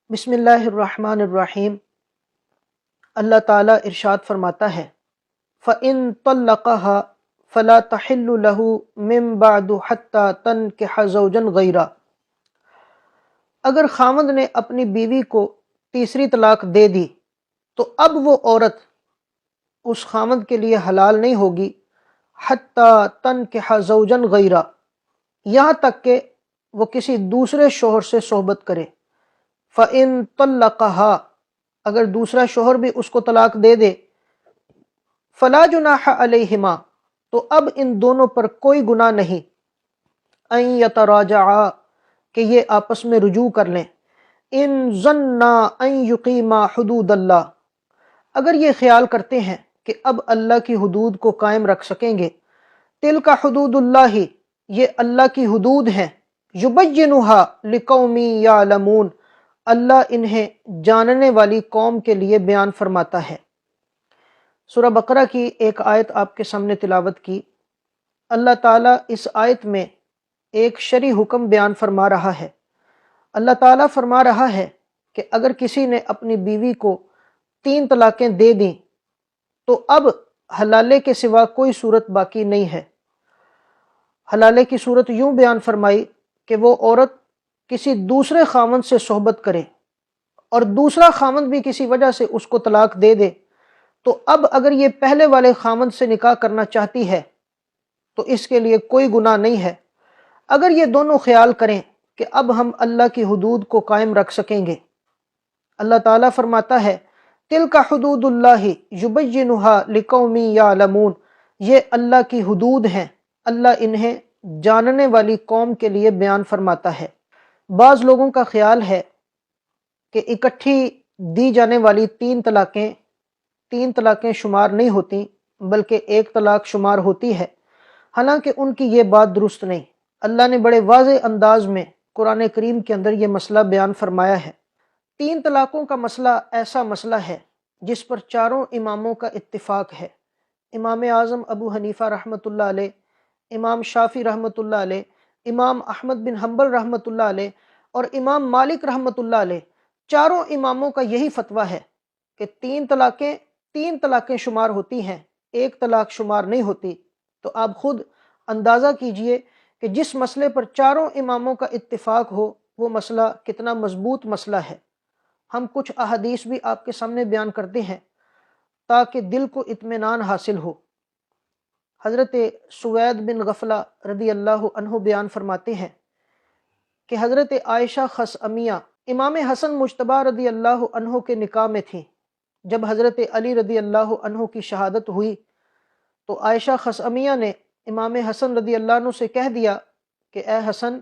بسم اللہ الرحمن الرحیم۔ اللہ تعالیٰ ارشاد فرماتا ہے فَإِن طَلَّقَهَا فَلَا تَحِلُّ لَهُ مِن بَعْدُ حَتَّى تَنكِحَ زَوْجًا غَيْرَهُ، اگر خاوند نے اپنی بیوی کو تیسری طلاق دے دی تو اب وہ عورت اس خاوند کے لیے حلال نہیں ہوگی حَتَّى تَنكِحَ زَوْجًا غَيْرَهُ، یہاں تک کہ وہ کسی دوسرے شوہر سے صحبت کرے۔ فَإِن طَلَّقَهَا، اگر دوسرا شوہر بھی اس کو طلاق دے دے، فَلَا جُنَاحَ عَلَيْهِمَا، تو اب ان دونوں پر کوئی گناہ نہیں، أَن يَتَرَاجَعَا، کہ یہ آپس میں رجوع کر لیں، إِن ظَنَّا أَن يُقِيمَا حُدُودَ اللَّهِ، اگر یہ خیال کرتے ہیں کہ اب اللہ کی حدود کو قائم رکھ سکیں گے۔ تِلْكَ حُدُودُ اللَّهِ، یہ اللہ کی حدود ہیں، يُبَيِّنُهَا لِقَوْمٍ يَعْلَمُونَ، اللہ انہیں جاننے والی قوم کے لیے بیان فرماتا ہے۔ سورہ بقرہ کی ایک آیت آپ کے سامنے تلاوت کی۔ اللہ تعالیٰ اس آیت میں ایک شرعی حکم بیان فرما رہا ہے۔ اللہ تعالیٰ فرما رہا ہے کہ اگر کسی نے اپنی بیوی کو 3 طلاقیں دے دیں تو اب حلالے کے سوا کوئی صورت باقی نہیں ہے۔ حلالے کی صورت یوں بیان فرمائی کہ وہ عورت کسی دوسرے خاوند سے صحبت کرے اور دوسرا خاوند بھی کسی وجہ سے اس کو طلاق دے دے، تو اب اگر یہ پہلے والے خاوند سے نکاح کرنا چاہتی ہے تو اس کے لیے کوئی گناہ نہیں ہے، اگر یہ دونوں خیال کریں کہ اب ہم اللہ کی حدود کو قائم رکھ سکیں گے۔ اللہ تعالیٰ فرماتا ہے تِلْكَ حُدُودُ اللَّهِ يُبَيِّنُهَا لِقَوْمٍ يَعْلَمُونَ، یہ اللہ کی حدود ہیں، اللہ انہیں جاننے والی قوم کے لیے بیان فرماتا ہے۔ بعض لوگوں کا خیال ہے کہ اکٹھی دی جانے والی 3 طلاقیں شمار نہیں ہوتی بلکہ ایک طلاق شمار ہوتی ہے، حالانکہ ان کی یہ بات درست نہیں۔ اللہ نے بڑے واضح انداز میں قرآن کریم کے اندر یہ مسئلہ بیان فرمایا ہے۔ 3 طلاقوں کا مسئلہ ایسا مسئلہ ہے جس پر چاروں اماموں کا اتفاق ہے۔ امام اعظم ابو حنیفہ رحمۃ اللہ علیہ، امام شافعی رحمۃ اللہ علیہ، امام احمد بن حنبل رحمۃ اللہ علیہ اور امام مالک رحمۃ اللہ علیہ، چاروں اماموں کا یہی فتویٰ ہے کہ 3 طلاقیں شمار ہوتی ہیں، ایک طلاق شمار نہیں ہوتی۔ تو آپ خود اندازہ کیجئے کہ جس مسئلے پر چاروں اماموں کا اتفاق ہو وہ مسئلہ کتنا مضبوط مسئلہ ہے۔ ہم کچھ احادیث بھی آپ کے سامنے بیان کرتے ہیں تاکہ دل کو اطمینان حاصل ہو۔ حضرت سوید بن غفلہ رضی اللہ عنہ بیان فرماتے ہیں کہ حضرت عائشہ خثعمیہ امام حسن مجتبیٰ رضی اللہ عنہ کے نکاح میں تھیں۔ جب حضرت علی رضی اللہ عنہ کی شہادت ہوئی تو عائشہ خثعمیہ نے امام حسن رضی اللہ عنہ سے کہہ دیا کہ اے حسن،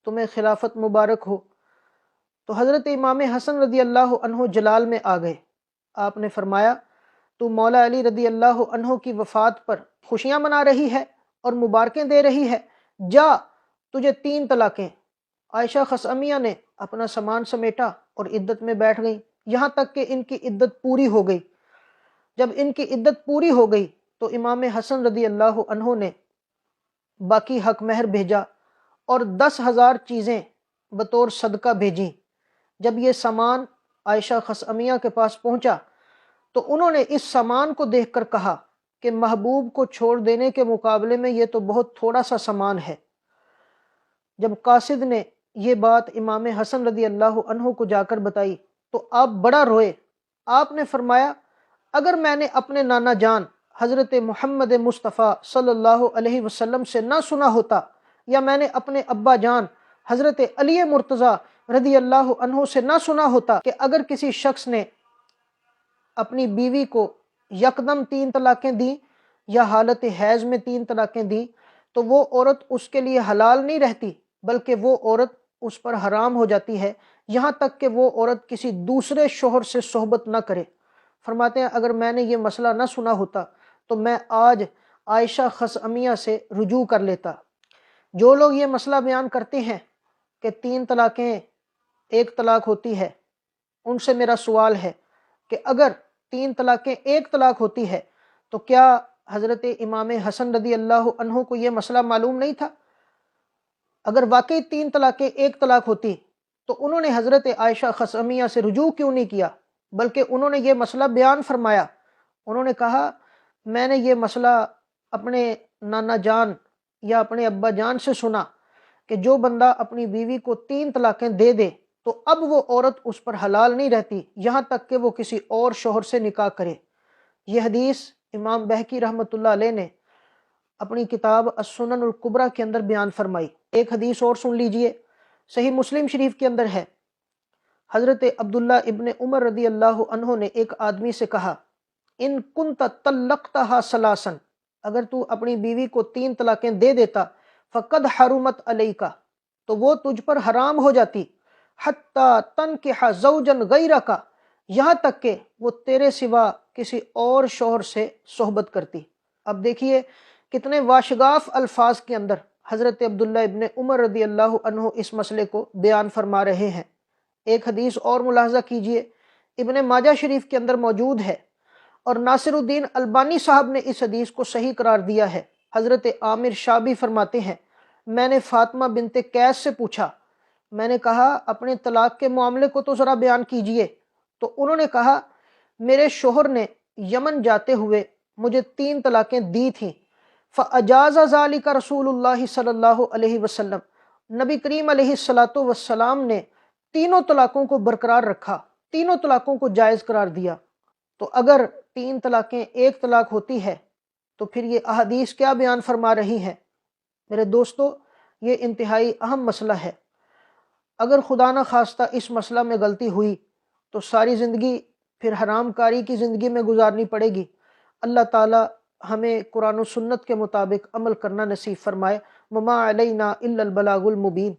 تمہیں خلافت مبارک ہو۔ تو حضرت امام حسن رضی اللہ عنہ جلال میں آ گئے۔ آپ نے فرمایا تو مولا علی رضی اللہ عنہ کی وفات پر خوشیاں منا رہی ہے اور مبارکیں دے رہی ہے، جا تجھے 3 طلاقیں۔ عائشہ خثعمیہ نے اپنا سامان سمیٹا اور عدت میں بیٹھ گئیں، یہاں تک کہ ان کی عدت پوری ہو گئی۔ جب ان کی عدت پوری ہو گئی تو امام حسن رضی اللہ عنہ نے باقی حق مہر بھیجا اور 10,000 چیزیں بطور صدقہ بھیجیں۔ جب یہ سامان عائشہ خثعمیہ کے پاس پہنچا تو انہوں نے اس سامان کو دیکھ کر کہا کہ محبوب کو چھوڑ دینے کے مقابلے میں یہ تو بہت تھوڑا سا سامان ہے۔ جب قاصد نے یہ بات امام حسن رضی اللہ عنہ کو جا کر بتائی تو آپ بڑا روئے۔ آپ نے فرمایا اگر میں نے اپنے نانا جان حضرت محمد مصطفیٰ صلی اللہ علیہ وسلم سے نہ سنا ہوتا، یا میں نے اپنے ابا جان حضرت علی مرتضیٰ رضی اللہ عنہ سے نہ سنا ہوتا کہ اگر کسی شخص نے اپنی بیوی کو یکدم 3 طلاقیں دیں یا حالت حیض میں 3 طلاقیں دیں تو وہ عورت اس کے لیے حلال نہیں رہتی بلکہ وہ عورت اس پر حرام ہو جاتی ہے، یہاں تک کہ وہ عورت کسی دوسرے شوہر سے صحبت نہ کرے۔ فرماتے ہیں اگر میں نے یہ مسئلہ نہ سنا ہوتا تو میں آج عائشہ خثعمیہ سے رجوع کر لیتا۔ جو لوگ یہ مسئلہ بیان کرتے ہیں کہ 3 طلاقیں ایک طلاق ہوتی ہے، ان سے میرا سوال ہے کہ اگر 3 طلاقیں ایک طلاق ہوتی ہے تو کیا حضرت امام حسن رضی اللہ عنہ کو یہ مسئلہ معلوم نہیں تھا؟ اگر واقعی 3 طلاقیں ایک طلاق ہوتی تو انہوں نے حضرت عائشہ خثعمیہ سے رجوع کیوں نہیں کیا، بلکہ انہوں نے یہ مسئلہ بیان فرمایا۔ انہوں نے کہا میں نے یہ مسئلہ اپنے نانا جان یا اپنے ابا جان سے سنا کہ جو بندہ اپنی بیوی کو 3 طلاقیں دے دے تو اب وہ عورت اس پر حلال نہیں رہتی یہاں تک کہ وہ کسی اور شوہر سے نکاح کرے۔ یہ حدیث امام بہقی رحمۃ اللہ علیہ نے اپنی کتاب السنن الکبریٰ کے اندر بیان فرمائی۔ ایک حدیث اور سن لیجئے، صحیح مسلم شریف کے اندر ہے، حضرت عبداللہ ابن عمر رضی اللہ عنہ نے ایک آدمی سے کہا ان کنت طلقتها ثلاثا، اگر تو اپنی بیوی کو 3 طلاقیں دے دیتا فقد حرمت علیک، تو وہ تجھ پر حرام ہو جاتی، حتی تنکح زوجا غیرک، یہاں تک کہ وہ تیرے سوا کسی اور شوہر سے صحبت کرتی۔ اب دیکھیے کتنے واشگاف الفاظ کے اندر حضرت عبداللہ ابن عمر رضی اللہ عنہ اس مسئلے کو بیان فرما رہے ہیں۔ ایک حدیث اور ملاحظہ کیجئے، ابن ماجہ شریف کے اندر موجود ہے، اور ناصر الدین البانی صاحب نے اس حدیث کو صحیح قرار دیا ہے۔ حضرت عامر شابی فرماتے ہیں میں نے فاطمہ بنت قیس سے پوچھا، میں نے کہا اپنے طلاق کے معاملے کو تو ذرا بیان کیجئے، تو انہوں نے کہا میرے شوہر نے یمن جاتے ہوئے مجھے 3 طلاقیں دی تھیں، فاجاز ذالک رسول اللہ صلی اللہ علیہ وسلم، نبی کریم علیہ الصلاۃ والسلام نے تینوں طلاقوں کو برقرار رکھا، تینوں طلاقوں کو جائز قرار دیا۔ تو اگر 3 طلاقیں 1 طلاق ہوتی ہے تو پھر یہ احادیث کیا بیان فرما رہی ہیں؟ میرے دوستو یہ انتہائی اہم مسئلہ ہے۔ اگر خدا نہ خواستہ اس مسئلہ میں غلطی ہوئی تو ساری زندگی پھر حرام کاری کی زندگی میں گزارنی پڑے گی۔ اللہ تعالی ہمیں قرآن و سنت کے مطابق عمل کرنا نصیب فرمائے۔ وما علینا الا البلاغ المبین۔